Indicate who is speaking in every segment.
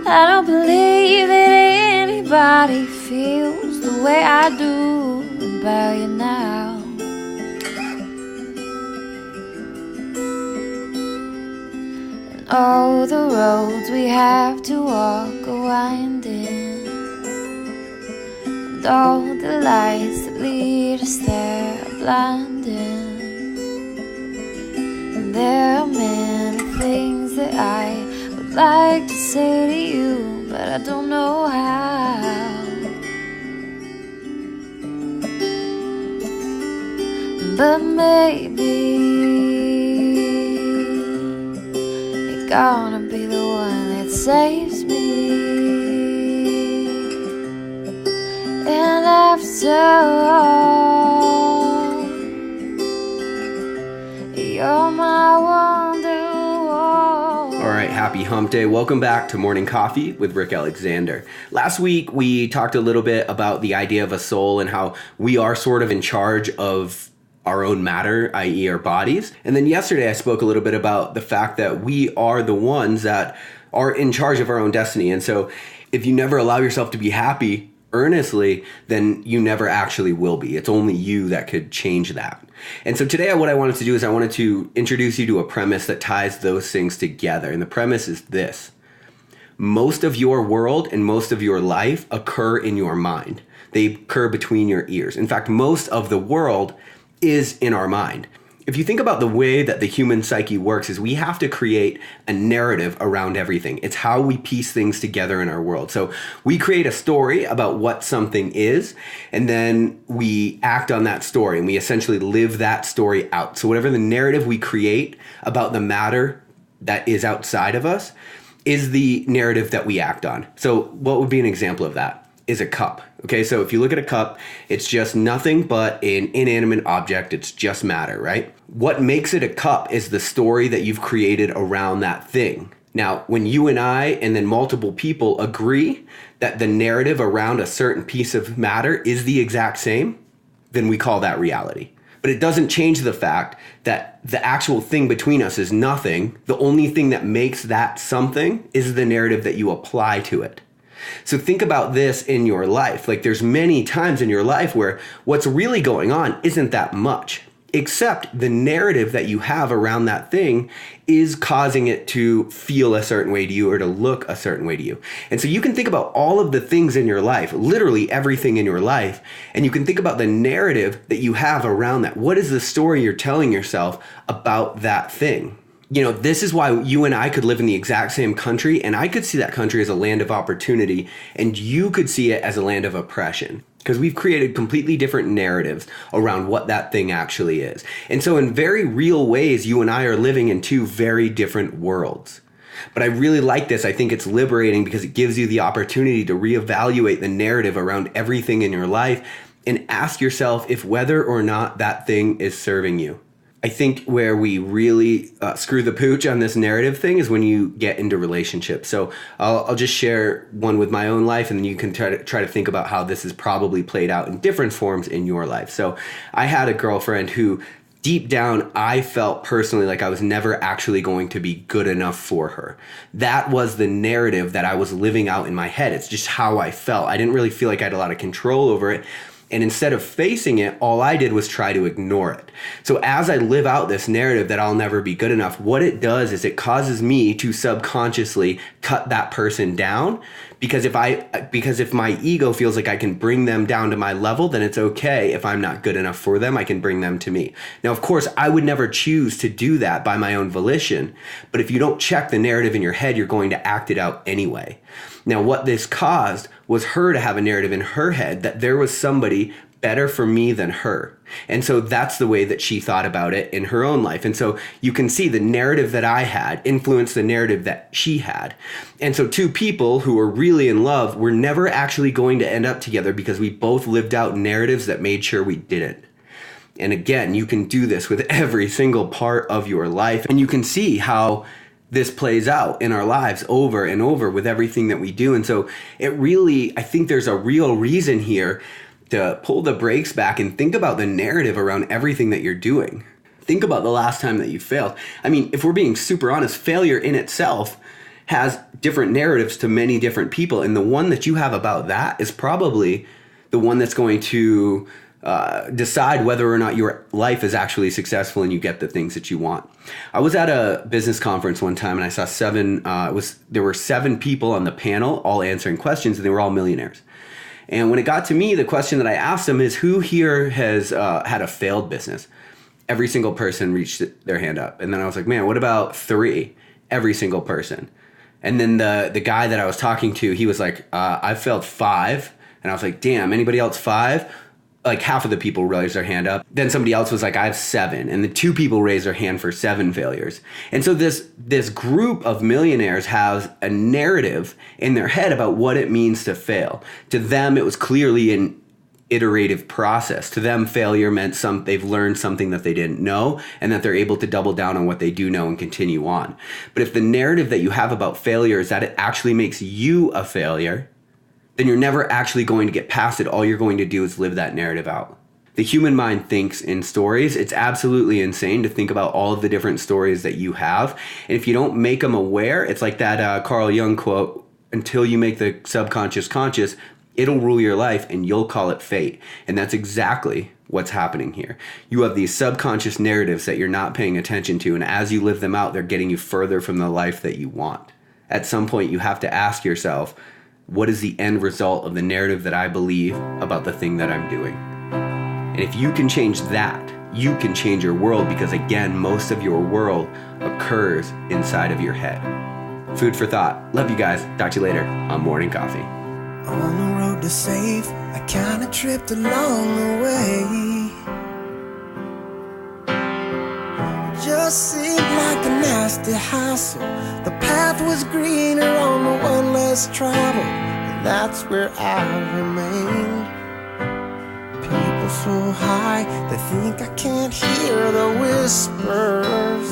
Speaker 1: I don't believe that anybody feels the way I do about you now. And all the roads we have to walk are winding, and all the lights that lead us there are blinding. And there are many things that I would like to say to you, but I don't know how. But maybe you're gonna be the one that saves me. And after all, you're my wonderwall.
Speaker 2: All right, happy hump day. Welcome back to Morning Coffee with Rick Alexander. Last week, we talked a little bit about the idea of a soul and how we are sort of in charge of our own matter, i.e. our bodies. And then yesterday, I spoke a little bit about the fact that we are the ones that are in charge of our own destiny. And so if you never allow yourself to be happy earnestly, then you never actually will be. It's only you that could change that. And so today what I wanted to do is I wanted to introduce you to a premise that ties those things together. And the premise is this: most of your world and most of your life occur in your mind. They occur between your ears. In fact, most of the world is in our mind. If you think about the way that the human psyche works, is we have to create a narrative around everything. It's how we piece things together in our world. So we create a story about what something is, and then we act on that story, and we essentially live that story out. So whatever the narrative we create about the matter that is outside of us is the narrative that we act on. So what would be an example of that? Is a cup. Okay, so if you look at a cup, it's just nothing but an inanimate object. It's just matter, right? What makes it a cup is the story that you've created around that thing. Now, when you and I and then multiple people agree that the narrative around a certain piece of matter is the exact same, then we call that reality. But it doesn't change the fact that the actual thing between us is nothing. The only thing that makes that something is the narrative that you apply to it. So think about this in your life. Like, there's many times in your life where what's really going on isn't that much, except the narrative that you have around that thing is causing it to feel a certain way to you or to look a certain way to you. And so you can think about all of the things in your life, literally everything in your life, and you can think about the narrative that you have around that. What is the story you're telling yourself about that thing? You know, this is why you and I could live in the exact same country, and I could see that country as a land of opportunity, and you could see it as a land of oppression, because we've created completely different narratives around what that thing actually is. And so in very real ways, you and I are living in two very different worlds. But I really like this. I think it's liberating because it gives you the opportunity to reevaluate the narrative around everything in your life and ask yourself if whether or not that thing is serving you. I think where we really screw the pooch on this narrative thing is when you get into relationships. So I'll just share one with my own life, and then you can try to think about how this is probably played out in different forms in your life. So I had a girlfriend who deep down, I felt personally like I was never actually going to be good enough for her. That was the narrative that I was living out in my head. It's just how I felt. I didn't really feel like I had a lot of control over it. And instead of facing it, all I did was try to ignore it. So as I live out this narrative that I'll never be good enough, what it does is it causes me to subconsciously cut that person down. Because if my ego feels like I can bring them down to my level, then it's okay. If I'm not good enough for them, I can bring them to me. Now, of course, I would never choose to do that by my own volition. But if you don't check the narrative in your head, you're going to act it out anyway. Now, what this caused was her to have a narrative in her head that there was somebody better for me than her. And so that's the way that she thought about it in her own life. And so you can see the narrative that I had influenced the narrative that she had. And so two people who were really in love were never actually going to end up together because we both lived out narratives that made sure we didn't. And again, you can do this with every single part of your life. And you can see how this plays out in our lives over and over with everything that we do. And so it really, I think there's a real reason here to pull the brakes back and think about the narrative around everything that you're doing. Think about the last time that you failed. I mean, if we're being super honest, failure in itself has different narratives to many different people. And the one that you have about that is probably the one that's going to decide whether or not your life is actually successful and you get the things that you want. I was at a business conference one time and I saw there were 7 people on the panel all answering questions, and they were all millionaires. And when it got to me, the question that I asked them is, who here has had a failed business? Every single person reached their hand up. And then I was like, man, what about 3? Every single person. And then the guy that I was talking to, he was like, I've failed 5. And I was like, damn, anybody else 5? Like half of the people raised their hand up. Then somebody else was like, I have 7. And the 2 people raised their hand for 7 failures. And so this group of millionaires has a narrative in their head about what it means to fail. To them, it was clearly an iterative process. To them, failure meant they've learned something that they didn't know, and that they're able to double down on what they do know and continue on. But if the narrative that you have about failure is that it actually makes you a failure, then you're never actually going to get past it. All you're going to do is live that narrative out. The human mind thinks in stories. It's absolutely insane to think about all of the different stories that you have. And if you don't make them aware, it's like that Carl Jung quote, until you make the subconscious conscious, it'll rule your life and you'll call it fate. And that's exactly what's happening here. You have these subconscious narratives that you're not paying attention to. And as you live them out, they're getting you further from the life that you want. At some point, you have to ask yourself, what is the end result of the narrative that I believe about the thing that I'm doing? And if you can change that, you can change your world, because again, most of your world occurs inside of your head. Food for thought. Love you guys. Talk to you later on Morning Coffee.
Speaker 3: On the road to safe, I kinda tripped along the way. Just seemed like a nasty hassle. The path was greener on the one less traveled, and that's where I remained. People so high, they think I can't hear the whispers.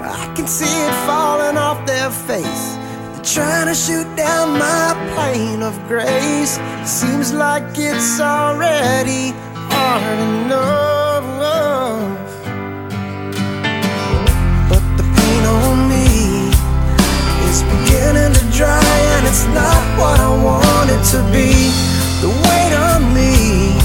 Speaker 3: I can see it falling off their face. They're trying to shoot down my plane of grace. Seems like it's already hard enough. But the pain on me is beginning to dry, and it's not what I want it to be. The weight on me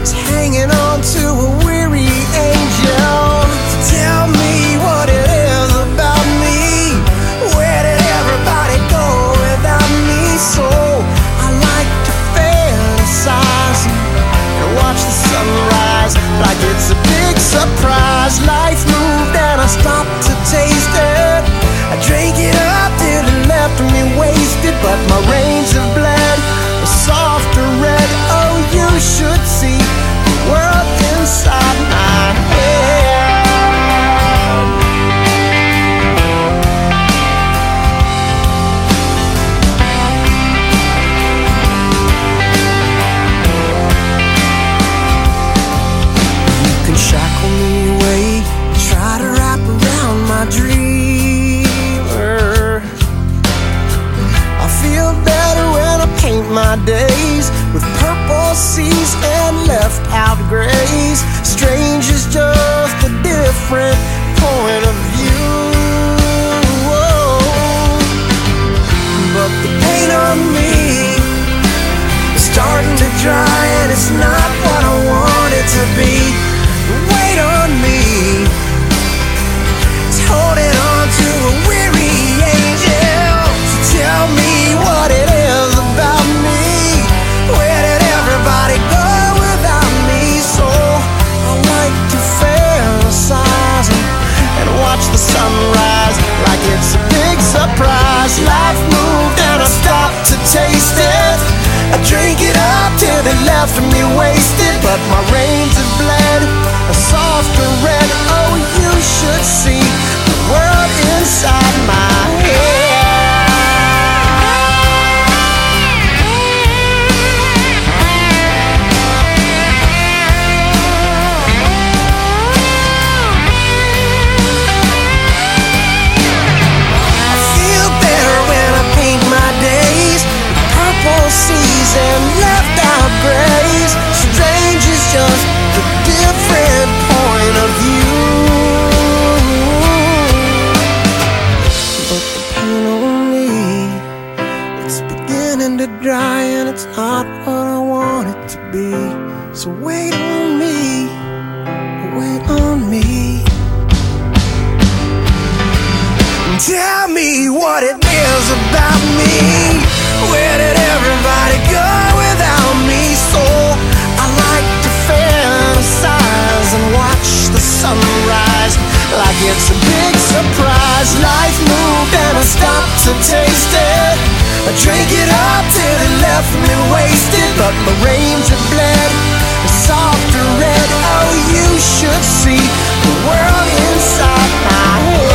Speaker 3: is hanging on to a weary angel. Tell me what it is about me. Where did everybody go without me? So I like to fantasize and watch the sunrise like it's a big surprise. Life moved and I stopped to taste it. I drank it up till it left me wasted, but my veins have bled a softer red. Oh, you should see the world inside my head. Shackle me away, try to wrap around my dreamer. I feel better when I paint my days with purple seas and left out grays. Strange is just a different point of view. But the paint on me is starting to dry, and it's not what I want it to be. The weight on me is holding on to a weary angel. So tell me what it is about me. Where did everybody go without me? So I like to fantasize and watch the sunrise like it's a big surprise. Life moved and I stopped to taste it. I drink it up till it left me wasted, but my veins have bled a softer red. Oh, you should see the world inside my head. I feel better when I paint my days with purple seas and left out grays. Strange is just a different point of view. Tell me what it is about me. Where did everybody go without me? So I like to fantasize and watch the sunrise like it's a big surprise. Life moved and I stopped to taste it. I drank it up till it left me wasted, but my veins have bled softer red. Oh, you should see the world inside my head.